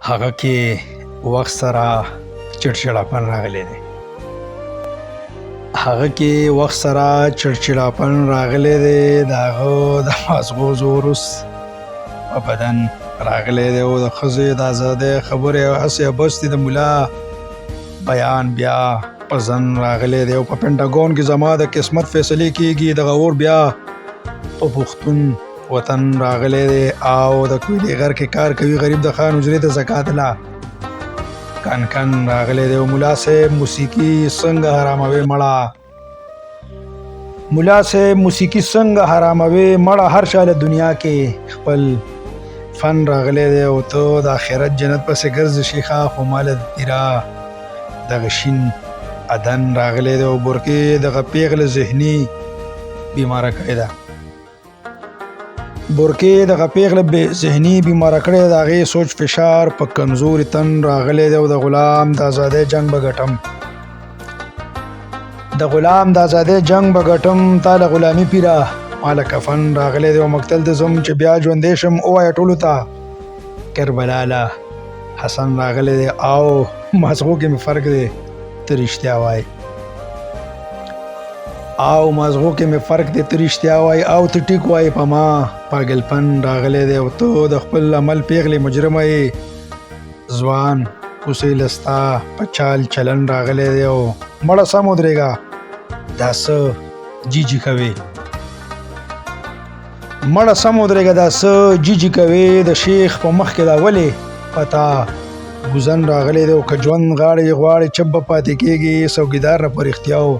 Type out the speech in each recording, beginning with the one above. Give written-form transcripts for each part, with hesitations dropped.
هغه کې وخت سره چړچړاپن راغلی دی. هغه کې وخت سره چړچړاپن راغلی دی. د هغه د مازغو زوروس په بدن راغلی دی او د ښځې د ازادۍ خبرې هسې بس دي. د ملا بیان بیا په ځن راغلی دی او په پینټاګون کې زما د قسمت فیصلې کېږي. دغه اور بیا په پښتون وطن راغلی دی او د کویلې غر کې کار کوي. غریب د خان حجرې ته زکات لا کن کن راغلی دی. ملا صاحب موسیقي څنګه حراموي مړه، ملا صاحب موسیقي څنګه حراموي مړه. هر چا له دنیا کې خپل فن راغلی دی او ته د آخرت جنت پسې ګرځې شیخه، خو مال د تیرا دغه شین ادن راغلی دی او برکې دغه پیغله ذهني بیماره کړې ده. برکې دغه پیغله ذهني بیماره کړې ده. د هغې سوچ فشار په کمزوري تن راغلی دی او د غلام د ازادۍ جنګ به ګټم، د غلام د ازادۍ جنګ به ګټم. تا له غلامي پیره ماله کفن راغلی دی او مقتل ته ځم چې بیا ژوندی شم. ووایه ټولو ته کربلا له حسن راغلی دی او مازغو کې مې فرق دی، ته رښتیا وایې او مازغو کې مې فرق دی، ته رښتیا وایې او ته ټیک وایې. په ما پاگلپن راغلی دی او ته د خپل عمل پیغلې مجرمه یې. ځوان کوسې لستا په چال چلن راغلی دی او مړه سم ودرېږه، دا څه جیجي کوې، مړه سم ودرېږه، دا څه جیجي کوې. د شیخ په مخ کې دا ولې پتا ګوزن راغلی دی او که ژوند غاړې غواړې چپ به پاتې کېږي. سوګیدار نه په رښتیاو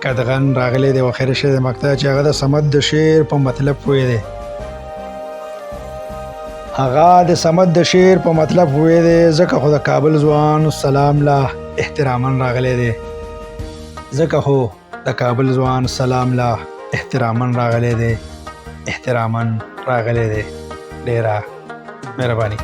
قدغن راغلی دی او اخر شعر د مقطع چې هغه د صمد د شعر په مطلب پوهې دی، هغه د صمد د شعر په مطلب پوهې دی. ځکه خو د کابل ځوان سلام له احترامن راغلی دی، ځکه خو د کابل ځوان سلام له احترامن راغلی دی، احترامن راغلی دی. ډیره مهرباني.